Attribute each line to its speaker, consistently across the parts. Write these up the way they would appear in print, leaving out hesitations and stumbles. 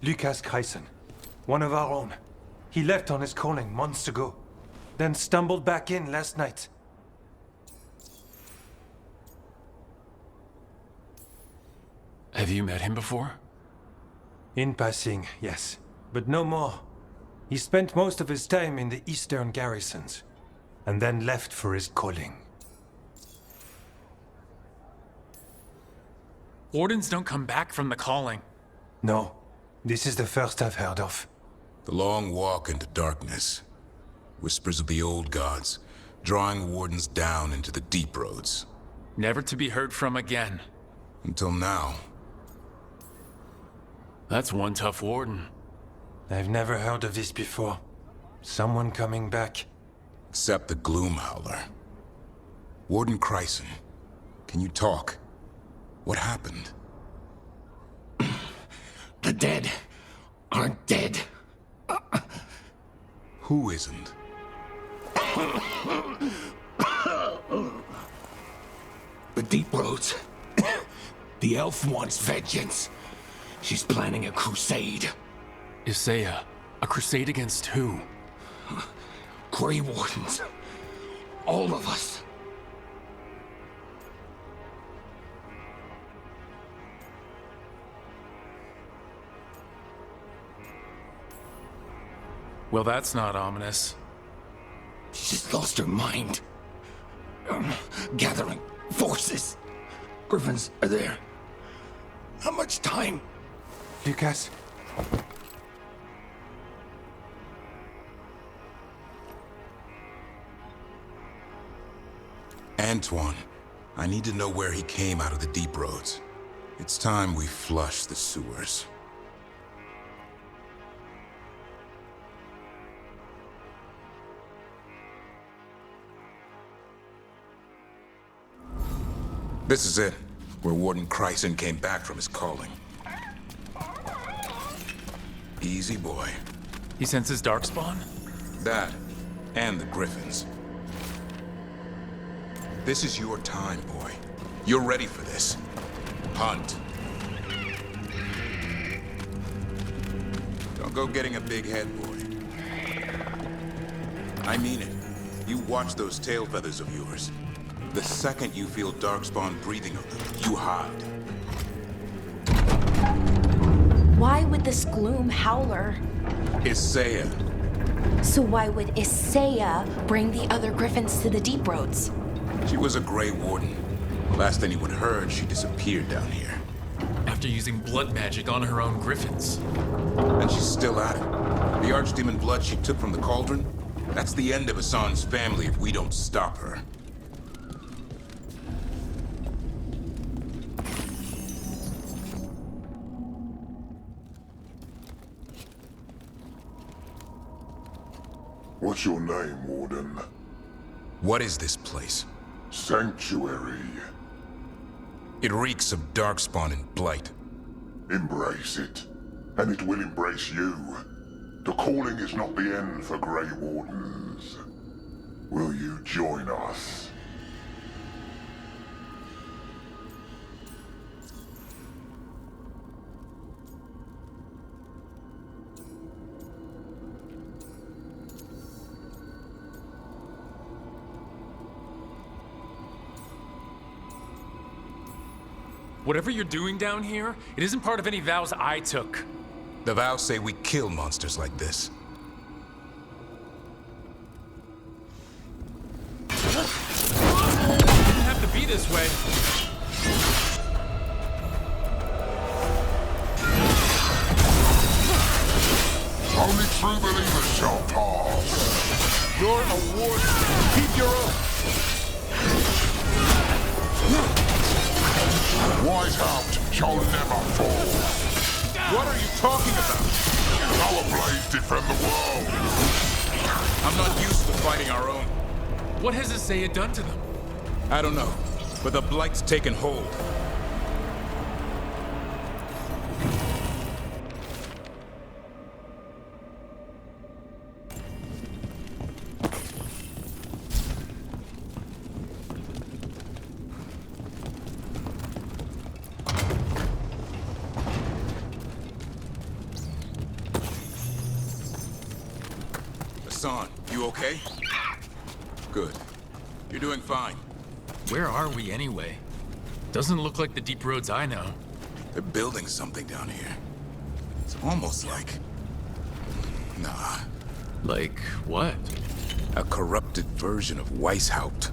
Speaker 1: Lucas Kreisen, one of our own. He left on his calling months ago, then stumbled back in last night.
Speaker 2: Have you met him before?
Speaker 1: In passing, yes, but no more. He spent most of his time in the eastern garrisons, and then left for his calling.
Speaker 2: Wardens don't come back from the calling.
Speaker 1: No, this is the first I've heard of.
Speaker 3: The long walk into darkness. Whispers of the old gods, drawing wardens down into the deep roads.
Speaker 2: Never to be heard from again.
Speaker 3: Until now.
Speaker 2: That's one tough warden.
Speaker 1: I've never heard of this before. Someone coming back.
Speaker 3: Except the Gloom Howler. Warden Kreisen, can you talk? What happened?
Speaker 4: The dead aren't dead.
Speaker 3: Who isn't?
Speaker 4: The Deep Roads. The elf wants vengeance. She's planning a crusade.
Speaker 2: Isaiah, a crusade against who?
Speaker 4: Grey Wardens. All of us.
Speaker 2: Well, that's not ominous.
Speaker 4: She's lost her mind. Gathering forces. Griffins are there. How much time?
Speaker 1: Lucas?
Speaker 3: Antoine, I need to know where he came out of the deep roads. It's time we flush the sewers. This is it, where Warden Kreisen came back from his calling. Easy boy.
Speaker 2: He senses Darkspawn?
Speaker 3: That, and the Griffins. This is your time, boy. You're ready for this. Hunt. Don't go getting a big head, boy. I mean it. You watch those tail feathers of yours. The second you feel Darkspawn breathing of them, you hide.
Speaker 5: Why would this Gloom Howler?
Speaker 3: Isaiah.
Speaker 5: So why would Isaiah bring the other Griffins to the Deep Roads?
Speaker 3: She was a Grey Warden. Last anyone heard, she disappeared down here.
Speaker 2: After using blood magic on her own Griffins.
Speaker 3: And she's still at it. The Archdemon blood she took from the cauldron? That's the end of Hassan's family if we don't stop her.
Speaker 6: What's your name, Warden?
Speaker 3: What is this place?
Speaker 6: Sanctuary.
Speaker 3: It reeks of Darkspawn and Blight.
Speaker 6: Embrace it, and it will embrace you. The calling is not the end for Grey Wardens. Will you join us?
Speaker 2: Whatever you're doing down here, it isn't part of any vows I took.
Speaker 3: The vows say we kill monsters like this.
Speaker 2: It didn't have to be this way.
Speaker 6: Only true believers shall pass.
Speaker 4: You're a warden. Keep your oath.
Speaker 6: Whiteout shall never fall.
Speaker 3: What are you talking about?
Speaker 6: Our blades defend the world.
Speaker 3: I'm not used to fighting our own.
Speaker 2: What has Isaiah done to them?
Speaker 3: I don't know, but the Blight's taken hold. Hassan, you okay? Good. You're doing fine.
Speaker 2: Where are we anyway? Doesn't look like the deep roads I know.
Speaker 3: They're building something down here. It's almost like... Nah.
Speaker 2: Like what?
Speaker 3: A corrupted version of Weishaupt.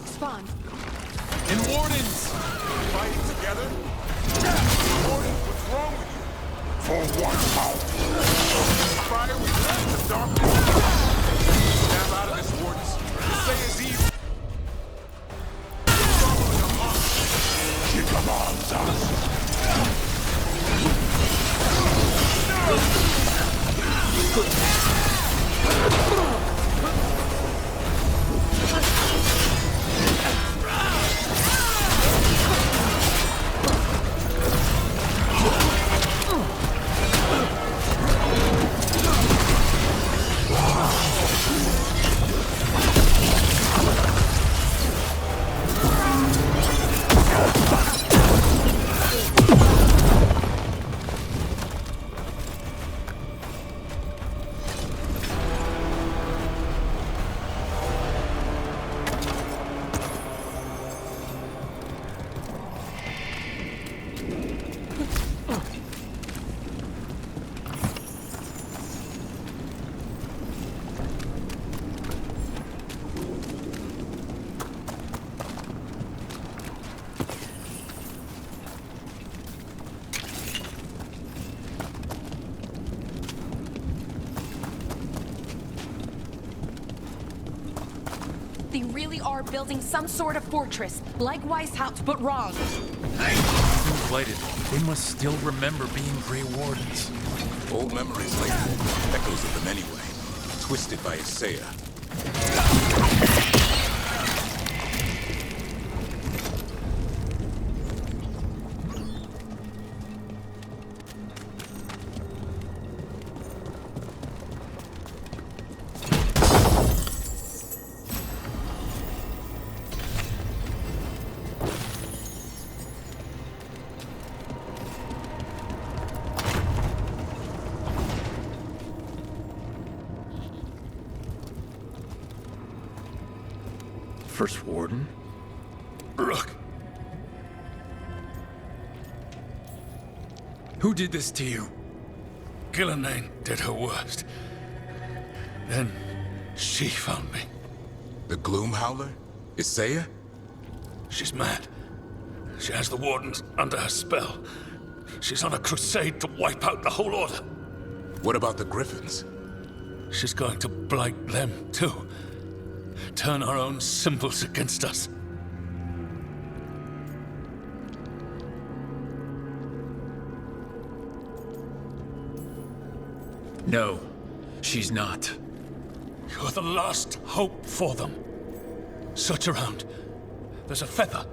Speaker 5: Spawn.
Speaker 2: And Wardens!
Speaker 6: Fighting together? Warden, what's wrong with you? For what power? Fire, we left the darkness. Snap out of this, Wardens. Say is evil. Following her mark. She commands us.
Speaker 5: They really are building some sort of fortress, like Weishaupt, but wrong.
Speaker 2: Blighted. They must still remember being Grey Wardens.
Speaker 3: Old memories, like echoes of them anyway. Twisted by Isaiah.
Speaker 4: First Warden?
Speaker 2: Rook! Who did this to you?
Speaker 7: Gillenane did her worst. Then she found me.
Speaker 3: The Gloom Howler? Isaiah?
Speaker 7: She's mad. She has the Wardens under her spell. She's on a crusade to wipe out the whole Order.
Speaker 3: What about the Griffins?
Speaker 7: She's going to blight them, too. turn our own symbols against us.
Speaker 2: No, she's not.
Speaker 7: You're the last hope for them. Search around. There's a feather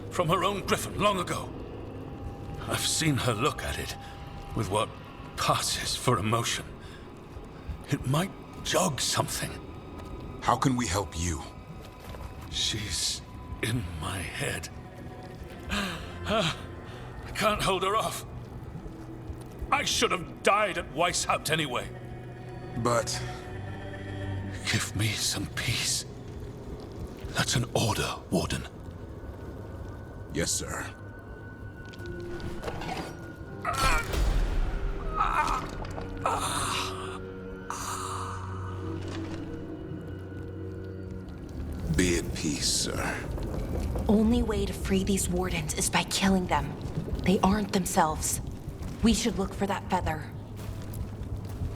Speaker 7: from her own griffin long ago. I've seen her look at it with what passes for emotion. It might jog something.
Speaker 3: How can we help you?
Speaker 7: She's in my head. I can't hold her off. I should have died at Weishaupt anyway.
Speaker 3: But
Speaker 7: Give me some peace. That's an order, Warden.
Speaker 3: yes, sir. Be at peace, sir.
Speaker 5: Only way to free these wardens is by killing them. They aren't themselves. We should look for that feather.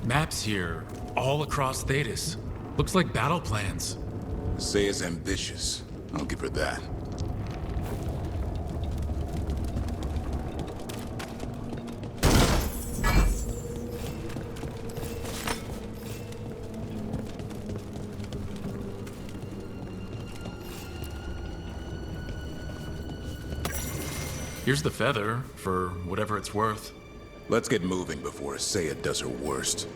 Speaker 2: Maps here, all across Thetis. Looks like battle plans.
Speaker 3: Saya's ambitious. I'll give her that.
Speaker 2: Here's the feather, for whatever it's worth.
Speaker 3: Let's get moving before Saya does her worst.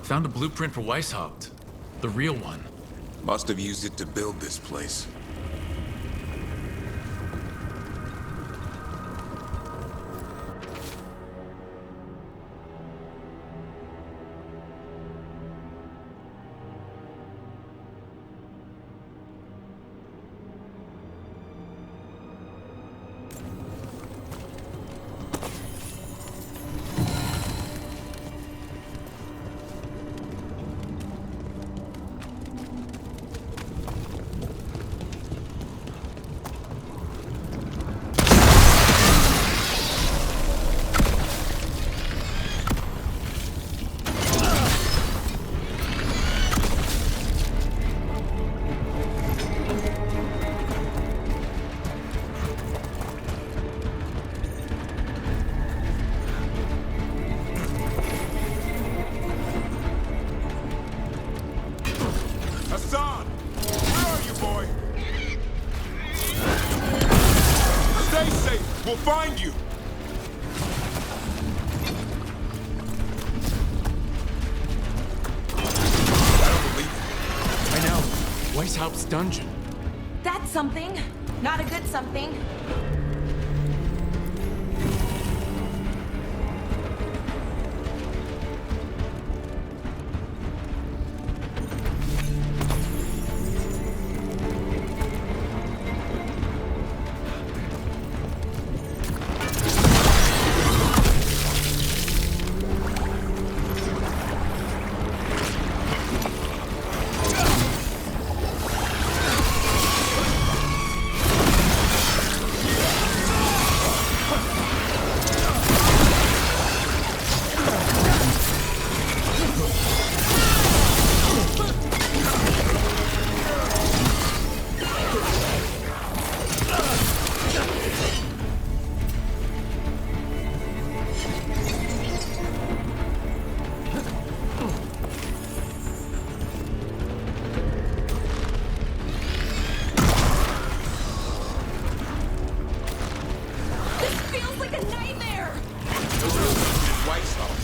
Speaker 2: Found a blueprint for Weishaupt. The real one.
Speaker 3: Must have used it to build this place.
Speaker 6: Hassan! Where are you, boy? Stay safe! We'll find you! I don't believe it.
Speaker 2: I know. Weishaupt's dungeon.
Speaker 5: That's something. Not a good something.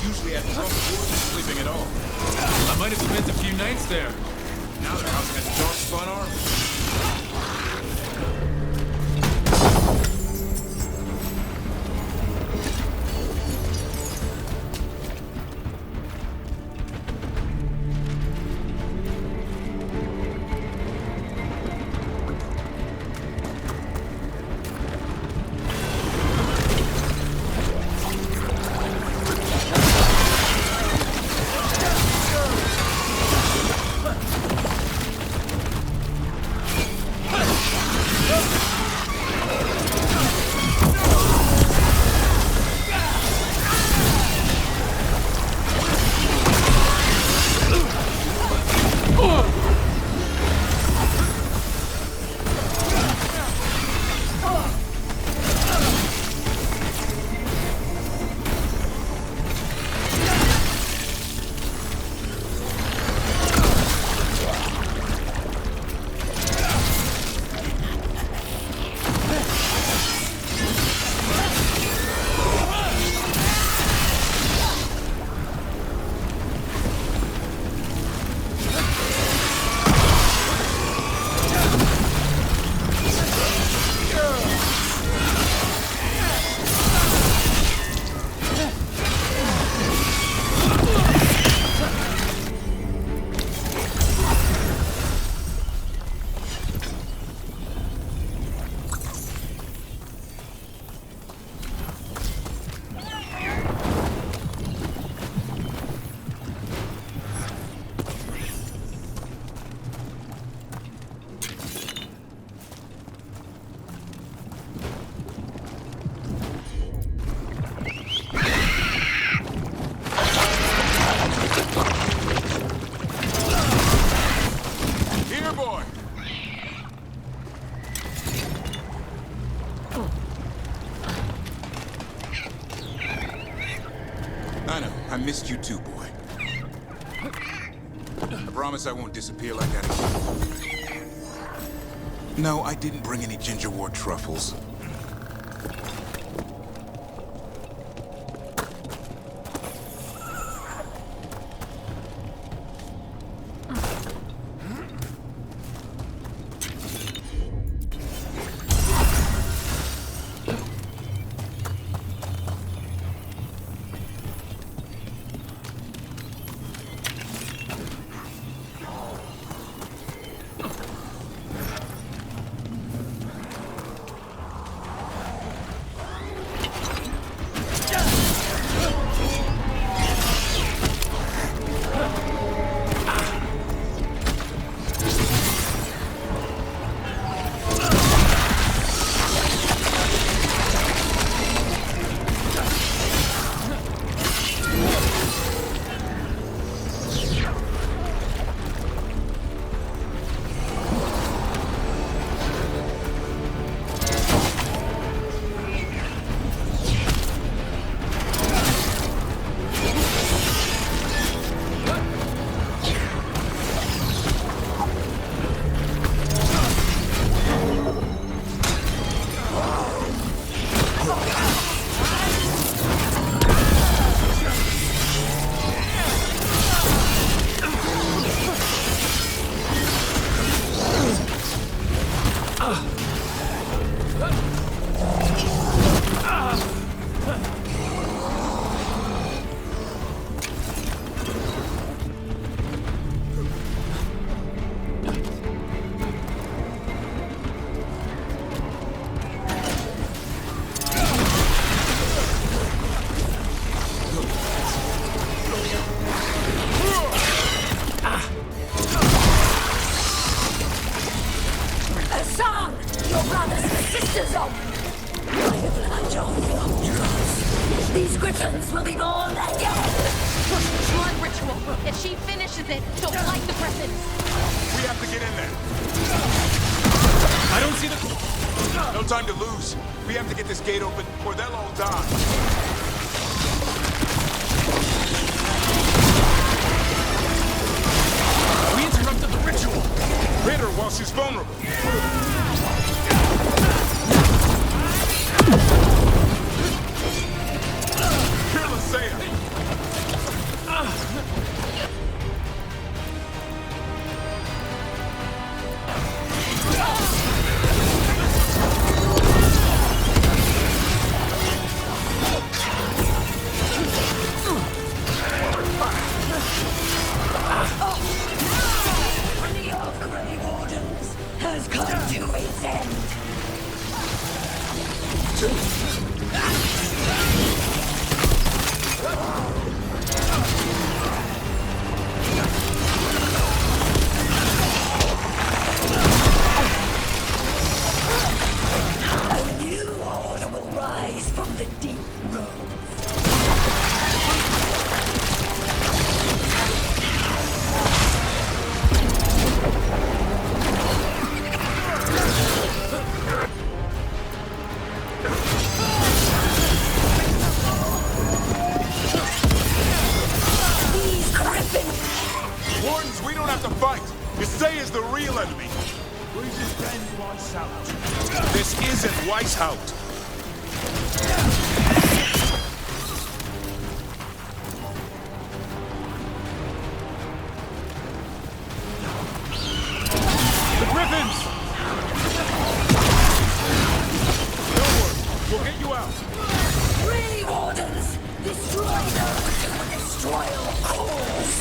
Speaker 3: Usually had trouble sleeping at all.
Speaker 2: I might have spent a few nights there.
Speaker 3: Now they're housing a dark spun army. I missed you too, boy. I promise I won't disappear like that again. No, I didn't bring any ginger wort truffles.
Speaker 8: These griffins will be born again!
Speaker 5: Blood ritual. If she finishes it, she'll light the griffins.
Speaker 6: We have to get in there.
Speaker 2: I don't see the...
Speaker 6: No time to lose. We have to get this gate open, or they'll all die.
Speaker 2: We interrupted the ritual.
Speaker 6: Hit her while she's vulnerable. Fearless Saiyan.
Speaker 8: The Grey Wardens has come to its end. A new order will rise from the deep roads. These griffins!
Speaker 6: Wardens, we don't have to fight. Isai is the real enemy. This isn't Weishaupt. The Griffins! Don't worry, we'll get you out.
Speaker 8: Grey Wardens! Destroy those who will destroy all cause!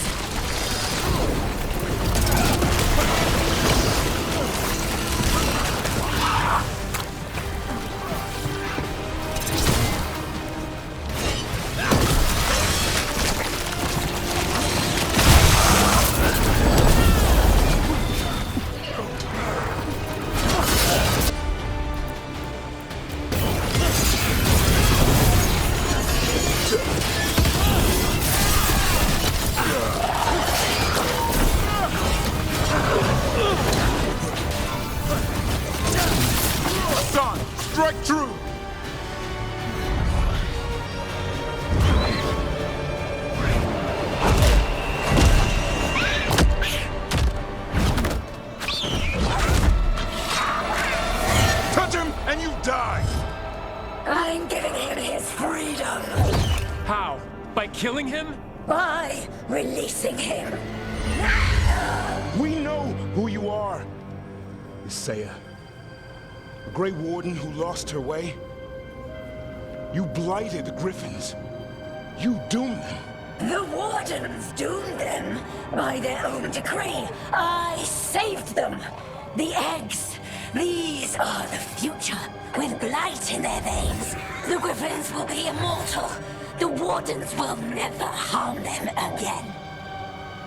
Speaker 8: him his freedom
Speaker 2: How? By killing him?
Speaker 8: by releasing him.
Speaker 4: We know who you are. Isaiah. A Grey Warden who lost her way. You blighted the Griffins. You doomed them.
Speaker 8: The Wardens doomed them by their own decree. I saved them. The eggs. These are the future, with blight in their veins. The Griffins will be immortal. The Wardens will never harm them again.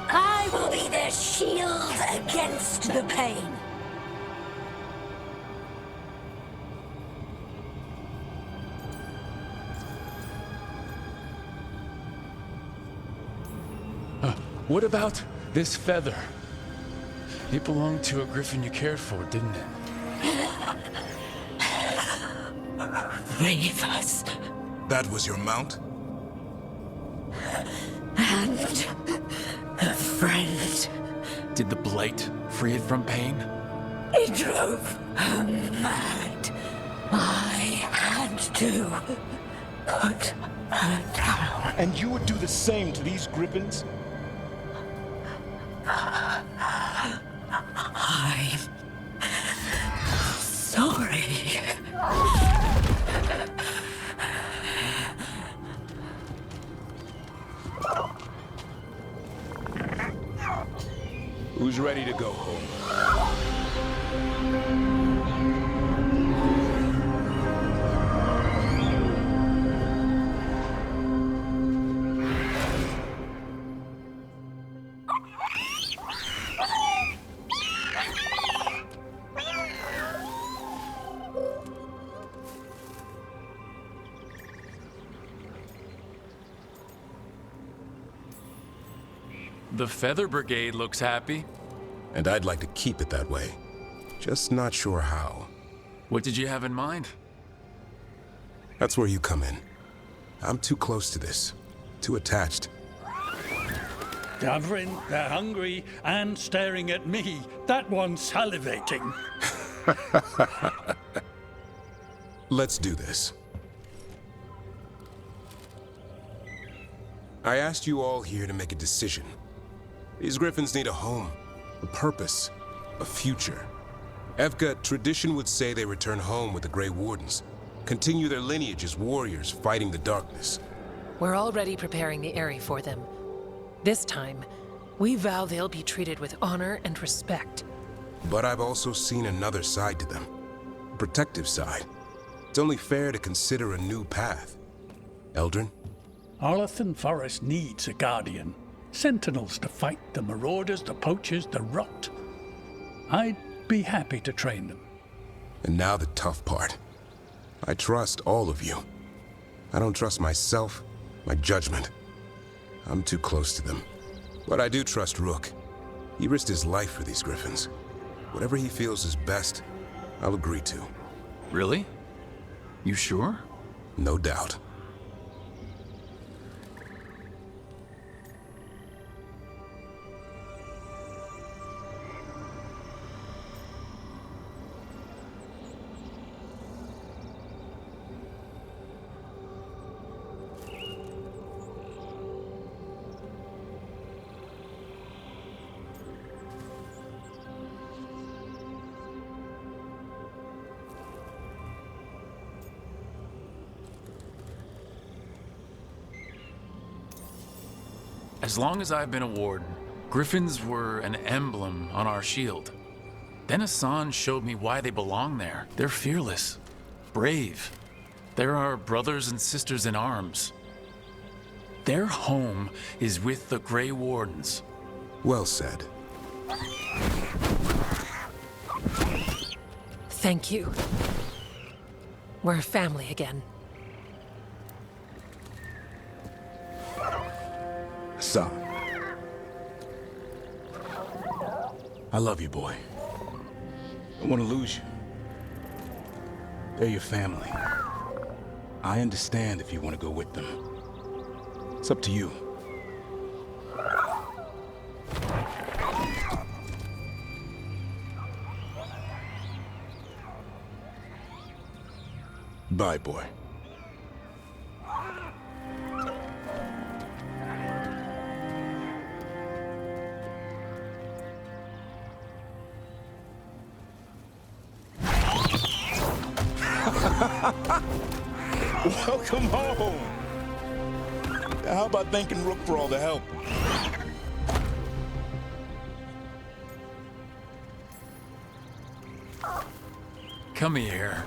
Speaker 8: I will be their shield against the pain.
Speaker 2: What about this feather? It belonged to a griffin you cared for, didn't it?
Speaker 8: Leave us.
Speaker 3: That was your mount?
Speaker 8: And a friend.
Speaker 2: Did the blight free it from pain?
Speaker 8: It drove her mad. I had to put her down.
Speaker 4: And you would do the same to these Griffins?
Speaker 8: I'm sorry.
Speaker 4: Who's ready to go home?
Speaker 2: The Feather Brigade looks happy.
Speaker 3: And I'd like to keep it that way. Just not sure how.
Speaker 2: What did you have in mind?
Speaker 3: That's where you come in. I'm too close to this. Too attached.
Speaker 9: Davrin, they're hungry and staring at me. That one's salivating.
Speaker 3: Let's do this. I asked you all here to make a decision. These Griffins need a home, a purpose, a future. Evka, tradition would say they return home with the Grey Wardens, continue their lineage as warriors fighting the darkness.
Speaker 10: We're already preparing the Eyrie for them. This time, we vow they'll be treated with honor and respect.
Speaker 3: But I've also seen another side to them, a protective side. It's only fair to consider a new path. Eldrin?
Speaker 9: Arlathan Forest needs a guardian. Sentinels to fight the marauders, the poachers, the rot. I'd be happy to train them.
Speaker 3: And now the tough part. I trust all of you. I don't trust myself, my judgment. I'm too close to them. But I do trust Rook. He risked his life for these Griffins. Whatever he feels is best, I'll agree to.
Speaker 2: Really? You sure?
Speaker 3: No doubt.
Speaker 2: As long as I've been a warden, Griffins were an emblem on our shield. Then Hassan showed me why they belong there. They're fearless, brave. They're our brothers and sisters in arms. Their home is with the Grey Wardens.
Speaker 3: Well said.
Speaker 10: Thank you. We're a family again.
Speaker 4: Son. I love you, boy. I don't want to lose you. They're your family. I understand if you want to go with them. It's up to you. Bye, boy. Welcome home. How about thanking Rook for all the help?
Speaker 2: Come here.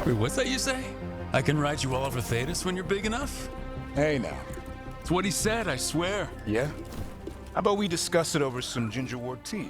Speaker 2: Wait, what's that you say? I can ride you all over Thetis when you're big enough?
Speaker 4: Hey now.
Speaker 2: It's what he said, I swear.
Speaker 4: Yeah? How about we discuss it over some gingerwort tea?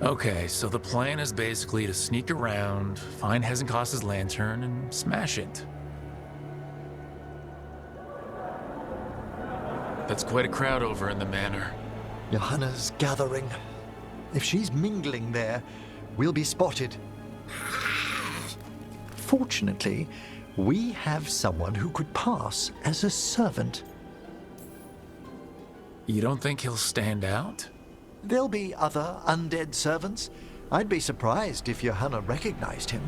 Speaker 2: Okay, so the plan is basically to sneak around, find Hezenkos's lantern, and smash it. That's quite a crowd over in the manor.
Speaker 11: Johanna's gathering. If she's mingling there, we'll be spotted. Fortunately, we have someone who could pass as a servant.
Speaker 2: You don't think he'll stand out?
Speaker 11: There'll be other undead servants. I'd be surprised if Johanna recognized him.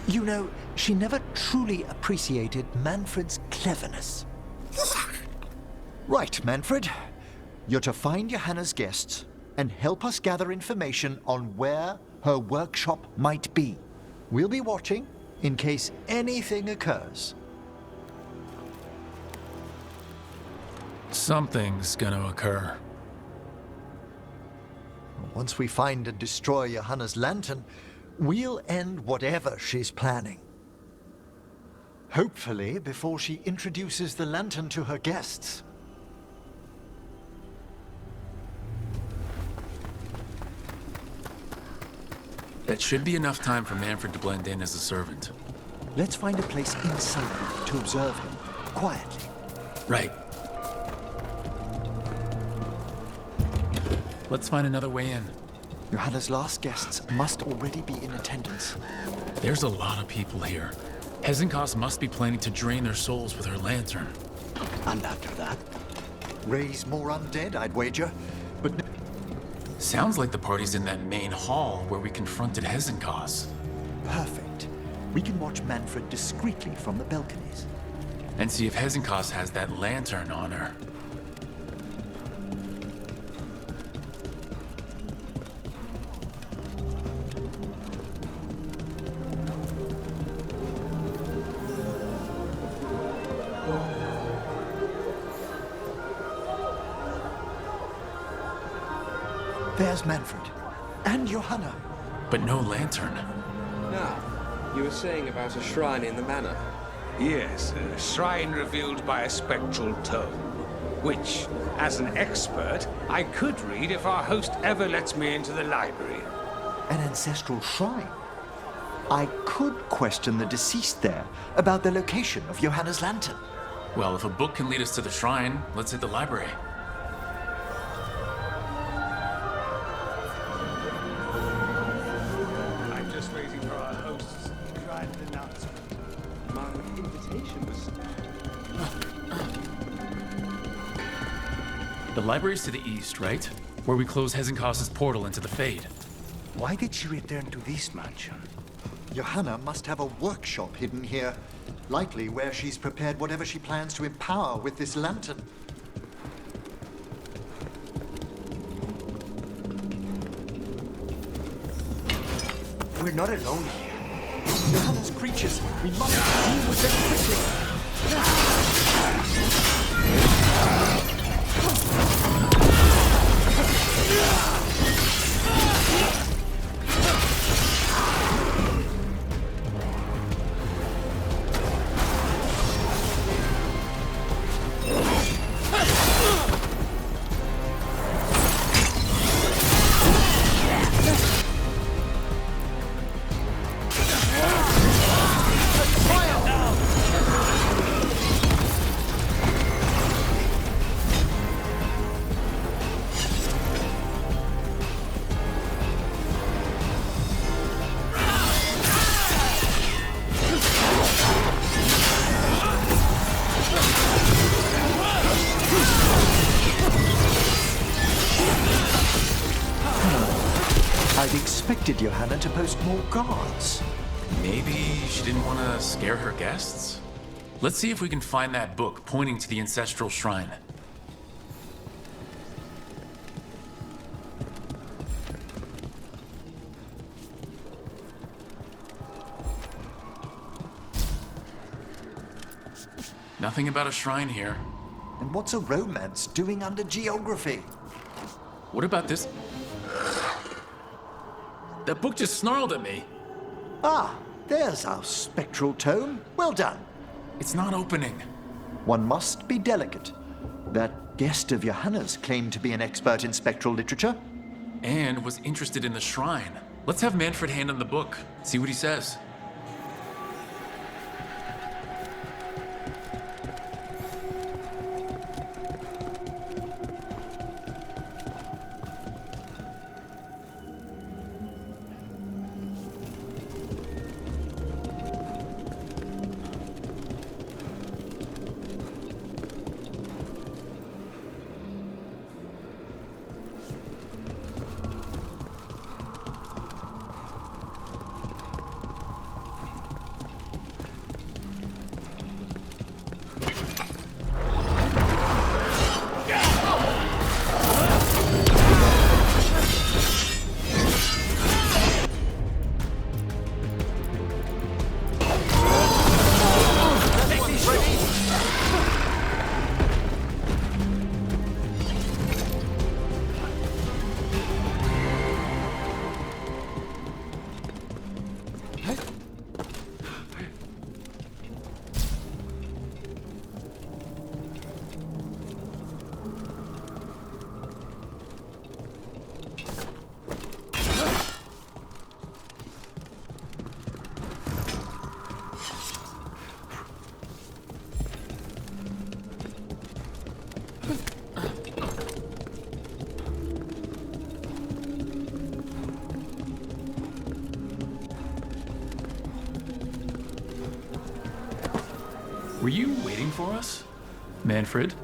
Speaker 11: You know, she never truly appreciated Manfred's cleverness. Right, Manfred. You're to find Johanna's guests and help us gather information on where her workshop might be. We'll be watching in case anything occurs.
Speaker 2: Something's gonna occur.
Speaker 11: Once we find and destroy Johanna's lantern, we'll end whatever she's planning. Hopefully before she introduces the lantern to her guests.
Speaker 2: That should be enough time for Manfred to blend in as a servant.
Speaker 11: Let's find a place inside to observe him, quietly.
Speaker 2: Right. Let's find another way in.
Speaker 11: Johanna's last guests must already be in attendance.
Speaker 2: There's a lot of people here. Hezenkos must be planning to drain their souls with her lantern.
Speaker 11: And after that, raise more undead, I'd wager. But
Speaker 2: sounds like the party's in that main hall where we confronted Hezenkos.
Speaker 11: Perfect. We can watch Manfred discreetly from the balconies.
Speaker 2: And see if Hezenkos has that lantern on her.
Speaker 11: There's Manfred. And Johanna.
Speaker 2: But no lantern.
Speaker 12: Now, you were saying about a shrine in the manor.
Speaker 13: Yes, a shrine revealed by a spectral tome, which, as an expert, I could read if our host ever lets me into the library.
Speaker 11: An ancestral shrine? I could question the deceased there about the location of Johanna's lantern.
Speaker 2: Well, if a book can lead us to the shrine, let's hit the library.
Speaker 13: I'm just waiting for our hosts to try an announcement.
Speaker 12: My invitation was...
Speaker 2: The library's to the east, right? Where we close Hezenkos's portal into the Fade.
Speaker 13: Why did she return to this mansion?
Speaker 11: Johanna must have a workshop hidden here. Likely where she's prepared whatever she plans to empower with this lantern.
Speaker 14: We're not alone here. Johanna's creatures. We must deal with them quickly.
Speaker 11: I'd expected Johanna to post more guards.
Speaker 2: Maybe she didn't want to scare her guests? Let's see if we can find that book pointing to the ancestral shrine. Nothing about a shrine here.
Speaker 11: And what's a romance doing under geography?
Speaker 2: What about this? That book just snarled at me.
Speaker 11: Ah, there's our spectral tome. Well done.
Speaker 2: It's not opening.
Speaker 11: One must be delicate. That guest of Johanna's claimed to be an expert in spectral literature.
Speaker 2: And was interested in the shrine. Let's have Manfred hand him the book, see what he says. Were you waiting for us? Manfred,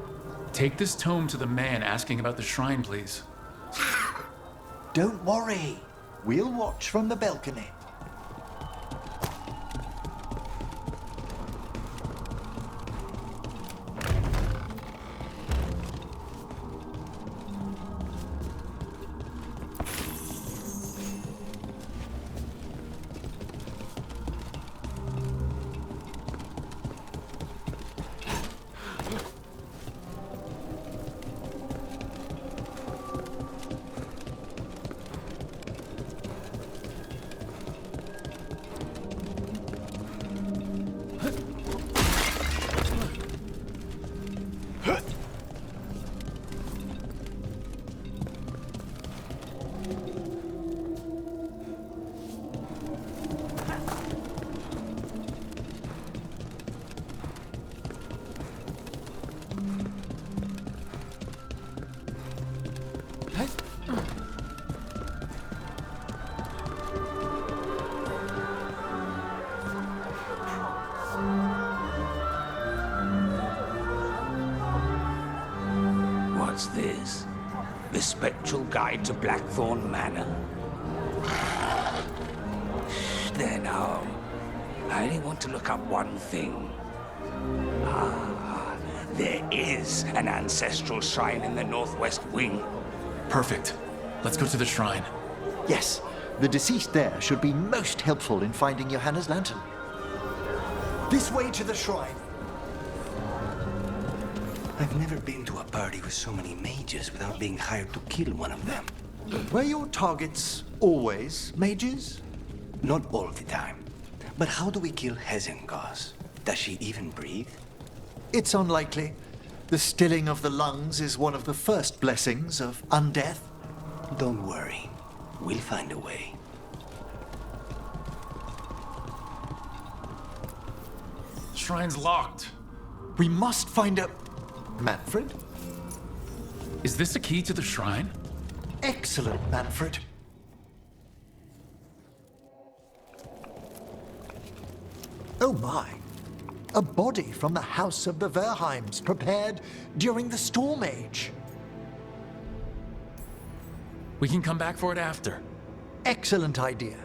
Speaker 2: take this tome to the man asking about the shrine, please.
Speaker 11: Don't worry. We'll watch from the balcony.
Speaker 13: What's this? The Spectral Guide to Blackthorn Manor? Then I only want to look up one thing. Ah, there is an ancestral shrine in the northwest wing.
Speaker 2: Perfect. Let's go to the shrine.
Speaker 11: Yes, the deceased there should be most helpful in finding Johanna's lantern. This way to the shrine.
Speaker 14: I've never been to a party with so many mages without being hired to kill one of them.
Speaker 11: Were your targets always mages?
Speaker 14: Not all the time. But how do we kill Hezenkos? Does she even breathe?
Speaker 11: It's unlikely. The stilling of the lungs is one of the first blessings of undeath.
Speaker 14: Don't worry. We'll find a way.
Speaker 2: Shrine's locked.
Speaker 11: We must find a... Manfred?
Speaker 2: Is this a key to the shrine?
Speaker 11: Excellent, Manfred. Oh my. A body from the house of the Verheims, prepared during the Storm Age.
Speaker 2: We can come back for it after.
Speaker 11: Excellent idea.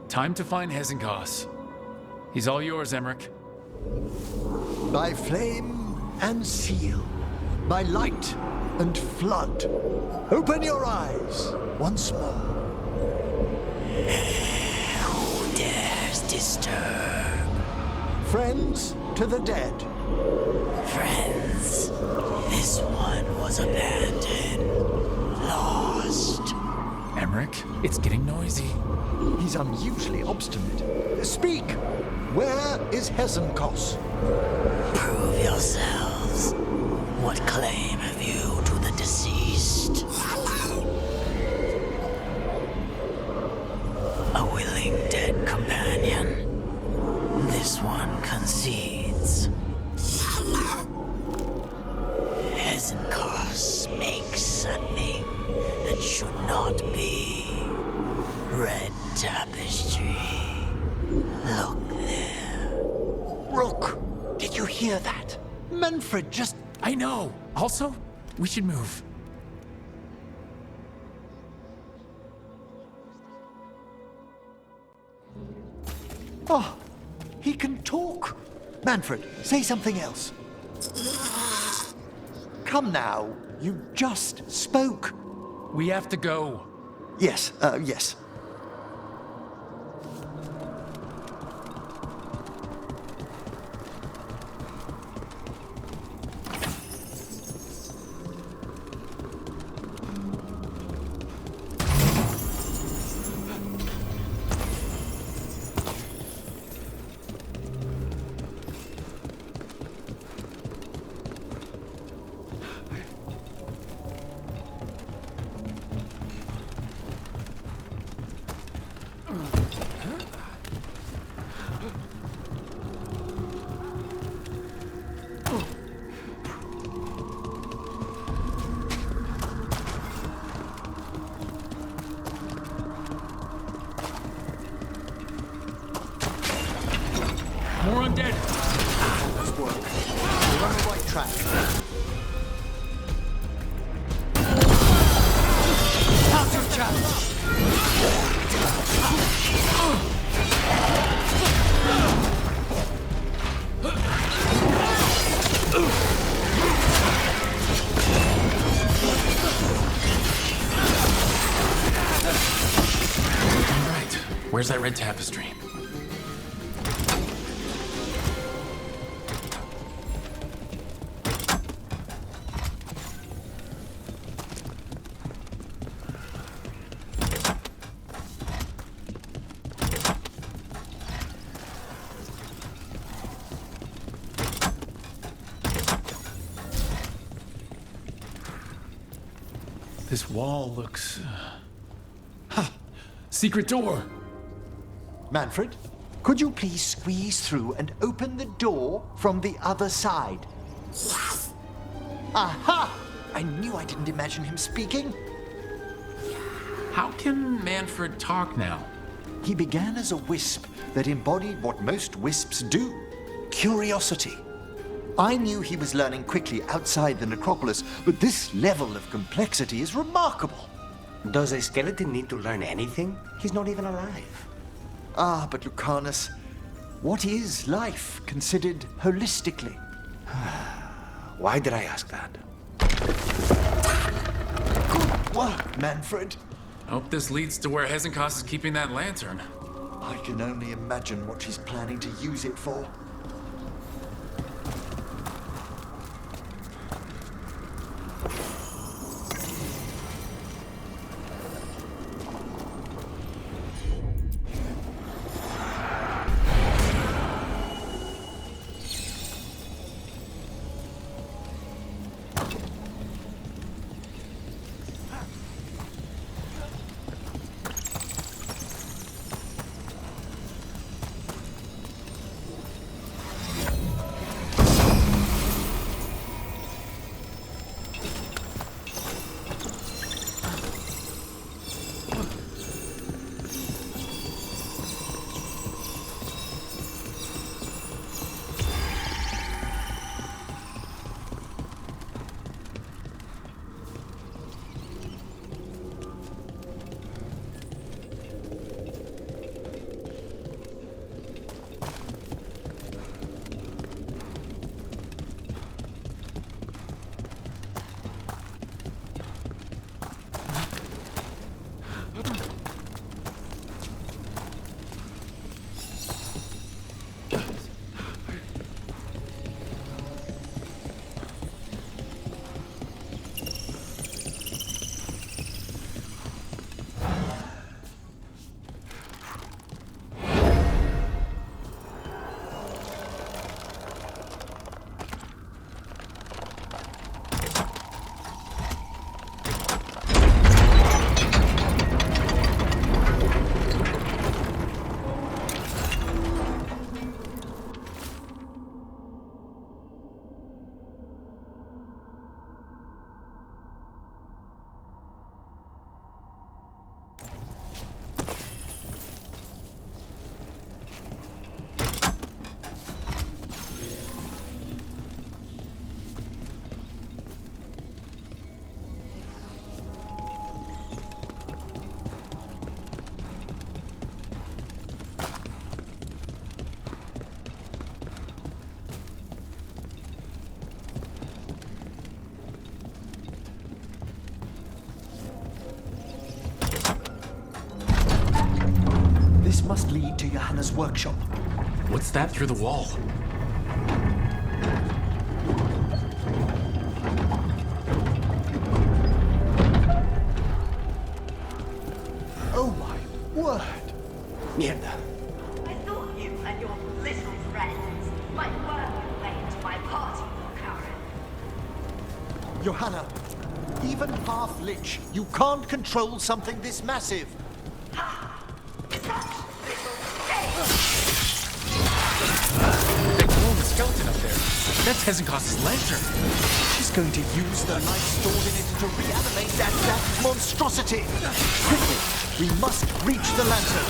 Speaker 2: Time to find Hezenkos. He's all yours, Emmerich.
Speaker 11: By flame and seal, by light and flood, open your eyes once more.
Speaker 8: Who dares disturb?
Speaker 11: Friends to the dead.
Speaker 8: Friends, this one was abandoned, lost.
Speaker 2: Emmerich, it's getting noisy.
Speaker 11: He's unusually obstinate. Speak! Where is Hezenkos?
Speaker 8: Prove yourselves. What claim have you to the deceased? A willing dead companion. This one concedes. Hezenkos makes a thing that should not be. Red tapestry. Look there.
Speaker 11: Rook, did you hear that? Manfred just...
Speaker 2: I know. Also, we should move.
Speaker 11: Oh, he can talk. Manfred, say something else. Come now, you just spoke.
Speaker 2: We have to go.
Speaker 11: Yes, yes.
Speaker 2: More undead.
Speaker 11: Nice work. We're on the right track. Out of chance.
Speaker 2: All right. Where's that red tapestry? This wall looks... Ha! Secret door!
Speaker 11: Manfred, could you please squeeze through and open the door from the other side? Yes! Aha! I knew I didn't imagine him speaking.
Speaker 2: How can Manfred talk now?
Speaker 11: He began as a wisp that embodied what most wisps do: curiosity. I knew he was learning quickly outside the necropolis, but this level of complexity is remarkable.
Speaker 14: Does a skeleton need to learn anything? He's not even alive.
Speaker 11: Ah, but Lucanus, What is life considered holistically?
Speaker 14: Why did I ask that?
Speaker 11: Good work, Manfred.
Speaker 2: I hope this leads to where Hezekiah is keeping that lantern.
Speaker 11: I can only imagine what she's planning to use it for. This must lead to Johanna's workshop.
Speaker 2: What's that through the wall?
Speaker 11: Oh my word!
Speaker 14: Mierda.
Speaker 15: I thought you and your little friends might work your way into my party, Karen.
Speaker 11: Johanna, even half-lich, you can't control something this massive.
Speaker 2: That glowing skeleton up there. That's Hezekiah's lantern.
Speaker 11: She's going to use the life stored in it to reanimate that monstrosity. Quickly, we must reach the lantern.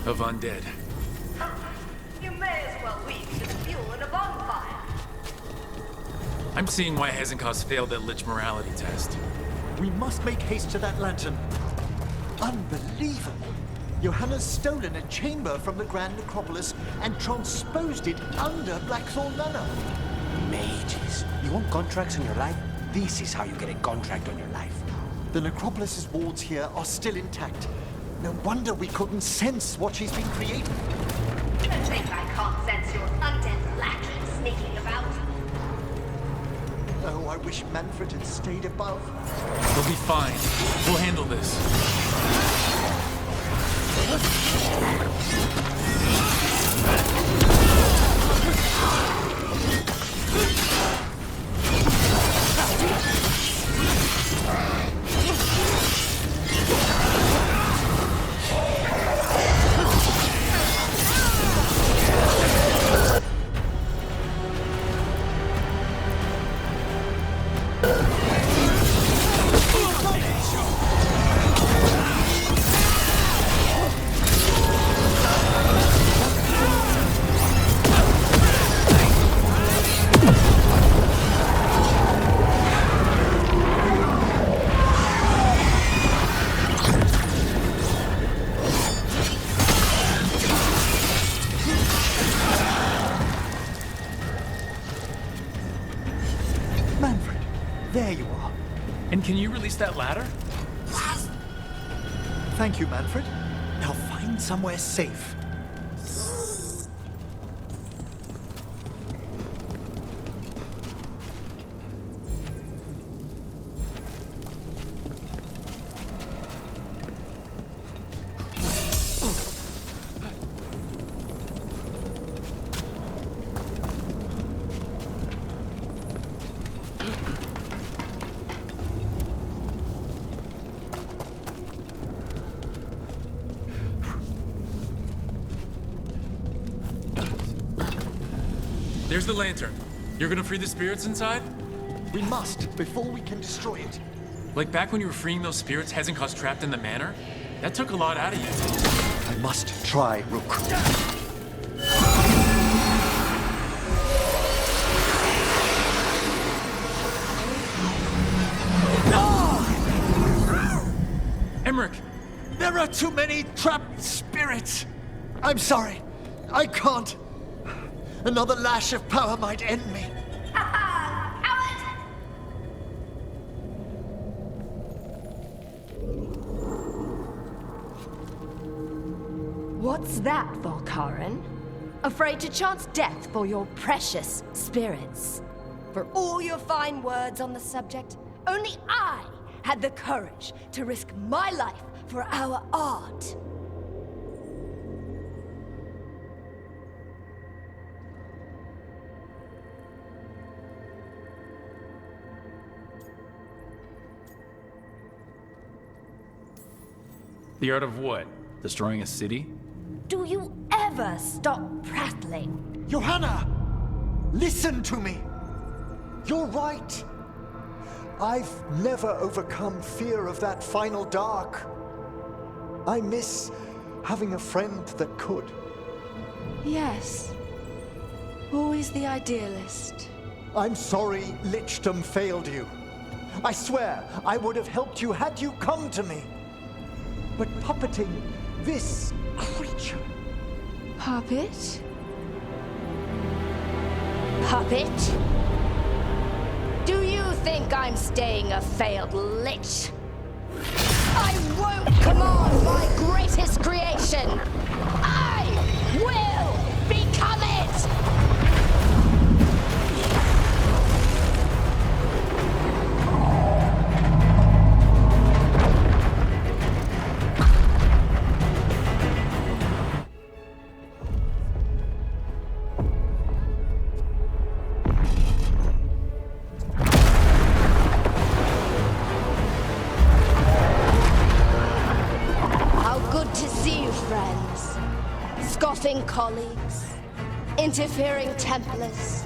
Speaker 2: of undead.
Speaker 15: You may as well weave to the fuel in a bonfire.
Speaker 2: I'm seeing why Hezekiah's failed that Lich morality test.
Speaker 11: We must make haste to that lantern. Unbelievable. Johanna's stolen a chamber from the Grand Necropolis and transposed it under Blackthorn Manor.
Speaker 14: Mages. You want contracts on your life? This is how you get a contract on your life.
Speaker 11: The Necropolis's wards here are still intact. No wonder we couldn't sense what she's been creating.
Speaker 15: You think I can't sense your undead lackey sneaking about?
Speaker 11: Oh, I wish Manfred had stayed above.
Speaker 2: We'll be fine. We'll handle this.
Speaker 11: Manfred, there you are.
Speaker 2: And can you release that ladder?
Speaker 11: Thank you, Manfred. Now find somewhere safe.
Speaker 2: There's the lantern. You're gonna free the spirits inside?
Speaker 11: We must, before we can destroy it.
Speaker 2: Like back when you were freeing those spirits Hezekiah's trapped in the manor? That took a lot out of you.
Speaker 11: I must try, Rook.
Speaker 2: Emmerich!
Speaker 11: There are too many trapped spirits! I'm sorry. I can't. Another lash of power might end me.
Speaker 16: What's that, Volkaren? Afraid to chance death for your precious spirits? For all your fine words on the subject, only I had the courage to risk my life for our art.
Speaker 2: The art of what? Destroying a city?
Speaker 16: Do you ever stop prattling?
Speaker 11: Johanna! Listen to me! You're right. I've never overcome fear of that final dark. I miss having a friend that could.
Speaker 16: Yes. Always the idealist.
Speaker 11: I'm sorry Lichdom failed you. I swear I would have helped you had you come to me. But puppeting this creature...
Speaker 16: Puppet? Puppet? Do you think I'm staying a failed lich? I won't command my greatest creation! I will become it! Scoffing colleagues, interfering Templars,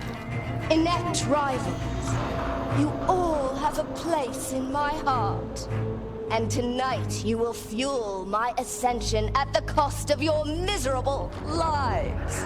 Speaker 16: inept rivals. You all have a place in my heart. And tonight you will fuel my ascension at the cost of your miserable lives.